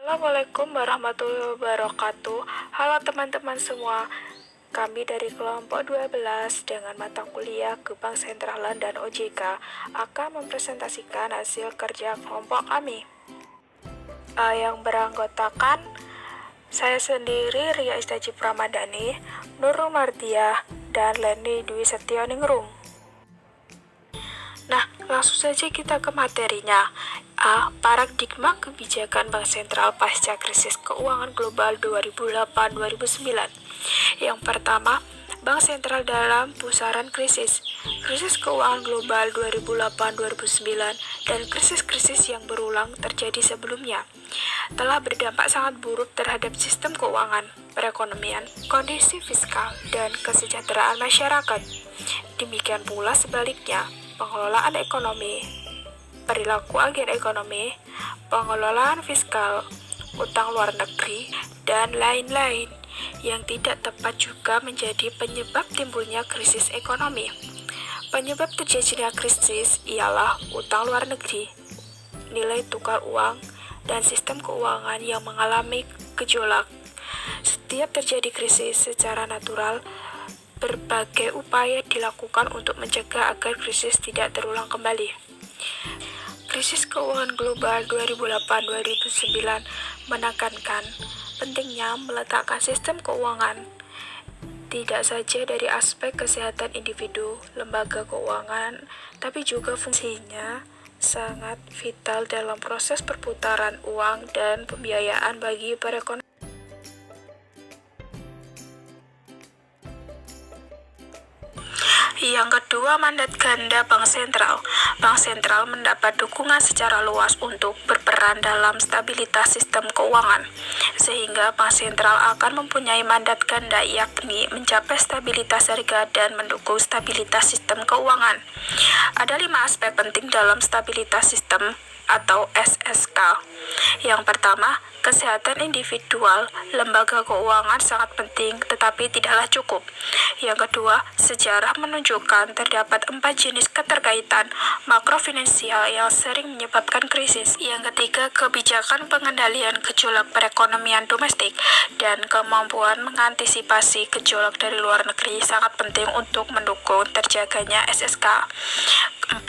Assalamualaikum warahmatullahi wabarakatuh. Halo teman-teman semua. Kami dari kelompok 12 dengan mata kuliah ke Bank Sentralan dan OJK akan mempresentasikan hasil kerja kelompok kami. Yang beranggotakan saya sendiri, Ria Istaji Pramadani, Nurul Mardiah, dan Leni Dwi Setioningrum. Nah, langsung saja kita ke materinya. Paradigma kebijakan Bank Sentral pasca krisis keuangan global 2008-2009. Yang pertama, Bank Sentral dalam pusaran krisis. Krisis keuangan global 2008-2009 dan krisis-krisis yang berulang terjadi sebelumnya telah berdampak sangat buruk terhadap sistem keuangan, perekonomian, kondisi fiskal, dan kesejahteraan masyarakat. Demikian pula sebaliknya, pengelolaan ekonomi, perilaku agen ekonomi, pengelolaan fiskal, utang luar negeri, dan lain-lain yang tidak tepat juga menjadi penyebab timbulnya krisis ekonomi. Penyebab terjadinya krisis ialah utang luar negeri, nilai tukar uang, dan sistem keuangan yang mengalami gejolak. Setiap terjadi krisis secara natural, berbagai upaya dilakukan untuk mencegah agar krisis tidak terulang kembali. Krisis keuangan global 2008-2009 menekankan pentingnya meletakkan sistem keuangan tidak saja dari aspek kesehatan individu, lembaga keuangan, tapi juga fungsinya sangat vital dalam proses perputaran uang dan pembiayaan bagi perekonomian. Yang kedua, mandat ganda Bank Sentral. Bank Sentral mendapat dukungan secara luas untuk berperan dalam stabilitas sistem keuangan, sehingga Bank Sentral akan mempunyai mandat ganda, yakni mencapai stabilitas harga dan mendukung stabilitas sistem keuangan. Ada 5 aspek penting dalam stabilitas sistem atau SSK. Yang pertama, kesehatan individual lembaga keuangan sangat penting, tetapi tidaklah cukup. Yang kedua, sejarah menunjukkan terdapat 4 jenis keterkaitan makrofinansial yang sering menyebabkan krisis. Yang ketiga, kebijakan pengendalian gejolak perekonomian domestik dan kemampuan mengantisipasi gejolak dari luar negeri sangat penting untuk mendukung terjaganya SSK. 4.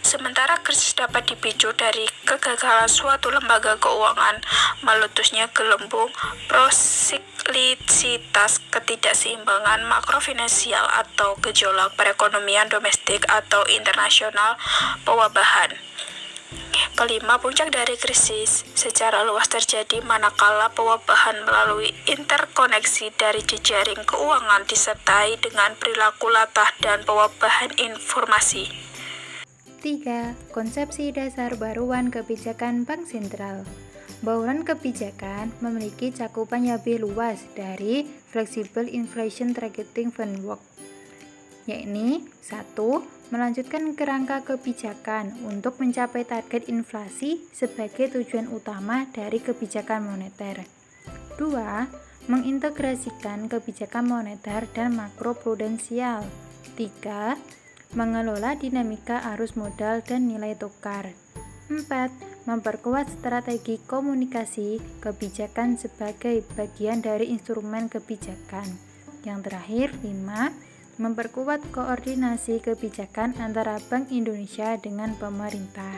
Sementara krisis dapat dipicu dari kegagalan suatu lembaga keuangan, meletusnya gelembung prosiklisitas, ketidakseimbangan makrofinansial atau gejolak perekonomian domestik atau internasional, pewabahan. Kelima, puncak dari krisis secara luas terjadi manakala pewabahan melalui interkoneksi dari jejaring keuangan disertai dengan perilaku latah dan pewabahan informasi. 3. Konsepsi dasar bauran kebijakan Bank Sentral. Bauran kebijakan memiliki cakupan yang lebih luas dari Flexible Inflation Targeting Framework, yakni 1. Melanjutkan kerangka kebijakan untuk mencapai target inflasi sebagai tujuan utama dari kebijakan moneter. 2. Mengintegrasikan kebijakan moneter dan makroprudensial. 3. Mengelola dinamika arus modal dan nilai tukar. 4. Memperkuat strategi komunikasi kebijakan sebagai bagian dari instrumen kebijakan. Yang terakhir, 5. Memperkuat koordinasi kebijakan antara Bank Indonesia dengan pemerintah.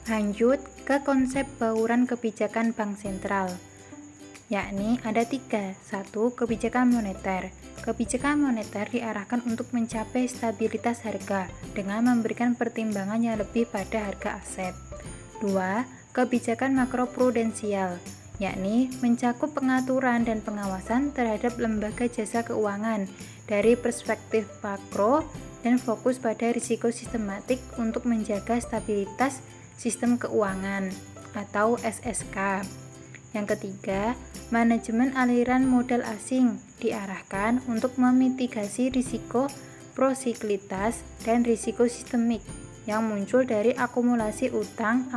Lanjut ke konsep bauran kebijakan Bank Sentral, yakni ada 3. 1. Kebijakan moneter. Kebijakan moneter diarahkan untuk mencapai stabilitas harga dengan memberikan pertimbangan yang lebih pada harga aset. 2. Kebijakan makroprudensial, yakni mencakup pengaturan dan pengawasan terhadap lembaga jasa keuangan dari perspektif makro dan fokus pada risiko sistematik untuk menjaga stabilitas sistem keuangan atau SSK. Yang ketiga, manajemen aliran modal asing diarahkan untuk memitigasi risiko prosiklitas dan risiko sistemik yang muncul dari akumulasi utang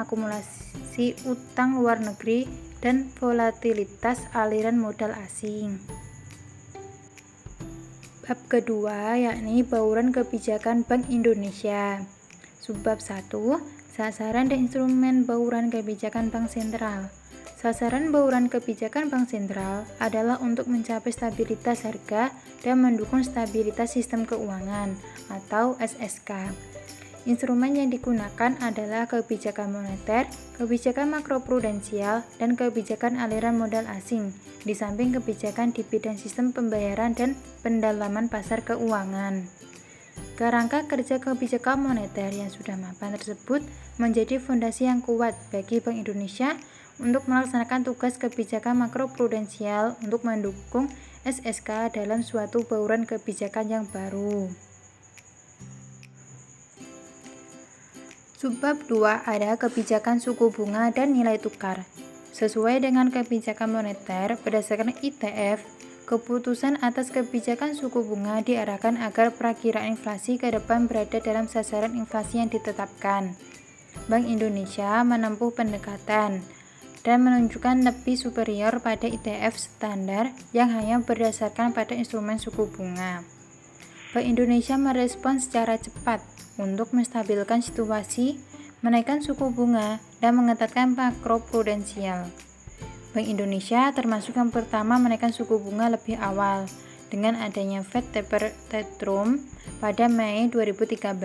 luar negeri dan volatilitas aliran modal asing. Bab kedua yakni bauran kebijakan Bank Indonesia. Subbab 1, Sasaran dan instrumen bauran kebijakan Bank Sentral. Sasaran bauran kebijakan Bank Sentral adalah untuk mencapai stabilitas harga dan mendukung stabilitas sistem keuangan atau SSK. Instrumen yang digunakan adalah kebijakan moneter, kebijakan makroprudensial, dan kebijakan aliran modal asing, di samping kebijakan di bidang sistem pembayaran dan pendalaman pasar keuangan. Kerangka kerja kebijakan moneter yang sudah mapan tersebut menjadi fondasi yang kuat bagi Bank Indonesia untuk melaksanakan tugas kebijakan makroprudensial untuk mendukung SSK dalam suatu bauran kebijakan yang baru. Subbab 2 ada kebijakan suku bunga dan nilai tukar. Sesuai dengan kebijakan moneter berdasarkan ITF, keputusan atas kebijakan suku bunga diarahkan agar perakiraan inflasi ke depan berada dalam sasaran inflasi yang ditetapkan. Bank Indonesia menempuh pendekatan dan menunjukkan lebih superior pada ITF standar yang hanya berdasarkan pada instrumen suku bunga. Bank Indonesia merespon secara cepat untuk menstabilkan situasi, menaikkan suku bunga, dan mengetatkan makroprudensial. Bank Indonesia termasuk yang pertama menaikkan suku bunga lebih awal dengan adanya Fed Taper Tantrum pada Mei 2013.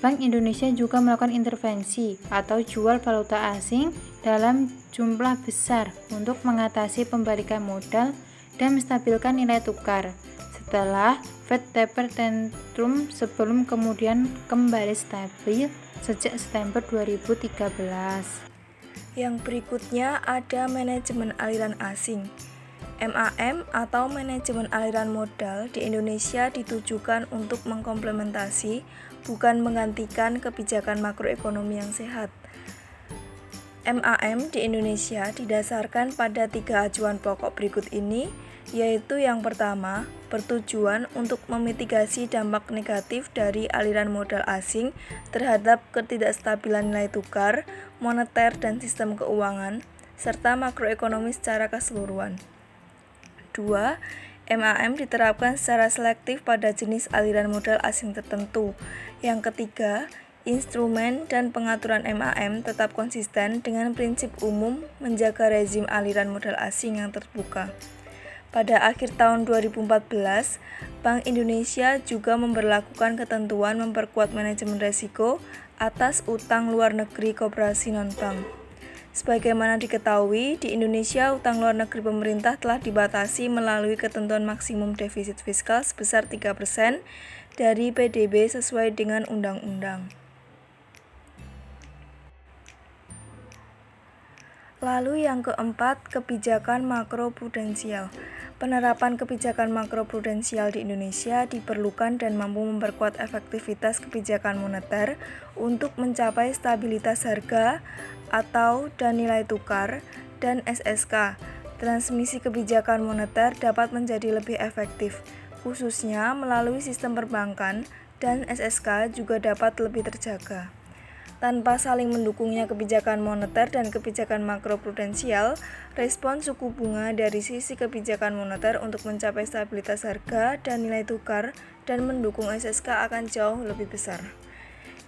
Bank Indonesia juga melakukan intervensi atau jual valuta asing dalam jumlah besar untuk mengatasi pembalikan modal dan menstabilkan nilai tukar setelah Fed Taper Tantrum sebelum kemudian kembali stabil sejak September 2013. Yang berikutnya ada manajemen aliran asing. MAM atau manajemen aliran modal di Indonesia ditujukan untuk mengkomplementasi, bukan menggantikan kebijakan makroekonomi yang sehat. MAM di Indonesia didasarkan pada 3 acuan pokok berikut ini, yaitu yang pertama, bertujuan untuk memitigasi dampak negatif dari aliran modal asing terhadap ketidakstabilan nilai tukar, moneter dan sistem keuangan, serta makroekonomi secara keseluruhan. 2. MAM diterapkan secara selektif pada jenis aliran modal asing tertentu. Yang ketiga, instrumen dan pengaturan MAM tetap konsisten dengan prinsip umum menjaga rezim aliran modal asing yang terbuka. Pada akhir tahun 2014, Bank Indonesia juga memberlakukan ketentuan memperkuat manajemen risiko atas utang luar negeri koperasi non-bank. Sebagaimana diketahui, di Indonesia utang luar negeri pemerintah telah dibatasi melalui ketentuan maksimum defisit fiskal sebesar 3% dari PDB sesuai dengan undang-undang. Lalu yang keempat, kebijakan makroprudensial. Penerapan kebijakan makroprudensial di Indonesia diperlukan dan mampu memperkuat efektivitas kebijakan moneter untuk mencapai stabilitas harga atau dan nilai tukar dan SSK. Transmisi kebijakan moneter dapat menjadi lebih efektif, khususnya melalui sistem perbankan, dan SSK juga dapat lebih terjaga. Tanpa saling mendukungnya kebijakan moneter dan kebijakan makroprudensial, respon suku bunga dari sisi kebijakan moneter untuk mencapai stabilitas harga dan nilai tukar dan mendukung SSK akan jauh lebih besar.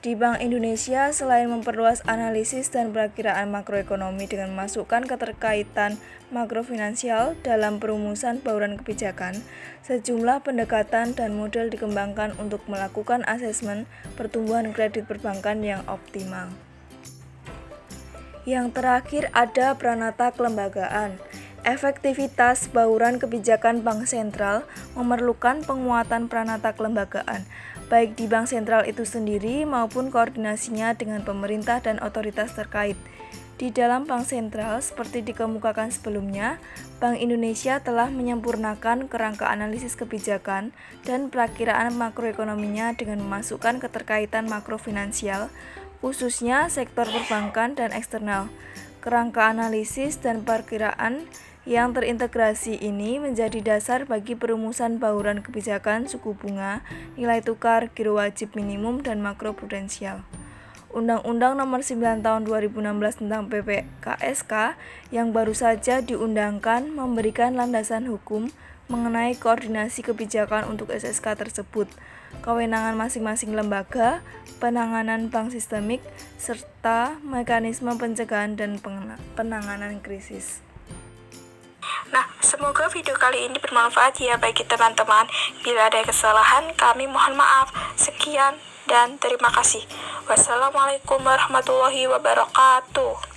Di Bank Indonesia, selain memperluas analisis dan perakiraan makroekonomi dengan memasukkan keterkaitan makrofinansial dalam perumusan bauran kebijakan, sejumlah pendekatan dan model dikembangkan untuk melakukan asesmen pertumbuhan kredit perbankan yang optimal. Yang terakhir ada peranata kelembagaan. Efektivitas bauran kebijakan Bank Sentral memerlukan penguatan peranata kelembagaan, baik di Bank Sentral itu sendiri maupun koordinasinya dengan pemerintah dan otoritas terkait. Di dalam Bank Sentral, seperti dikemukakan sebelumnya, Bank Indonesia telah menyempurnakan kerangka analisis kebijakan dan perakiraan makroekonominya dengan memasukkan keterkaitan makrofinansial, khususnya sektor perbankan dan eksternal. Kerangka analisis dan perakiraan yang terintegrasi ini menjadi dasar bagi perumusan bauran kebijakan suku bunga, nilai tukar, giro wajib minimum, dan makroprudensial. Undang-Undang Nomor 9 Tahun 2016 tentang PPKSK yang baru saja diundangkan memberikan landasan hukum mengenai koordinasi kebijakan untuk SSK tersebut. kewenangan masing-masing lembaga, penanganan bank sistemik, serta mekanisme pencegahan dan penanganan krisis. Nah, semoga video kali ini bermanfaat ya bagi teman-teman. Bila ada kesalahan, kami mohon maaf. Sekian dan terima kasih. Wassalamualaikum warahmatullahi wabarakatuh.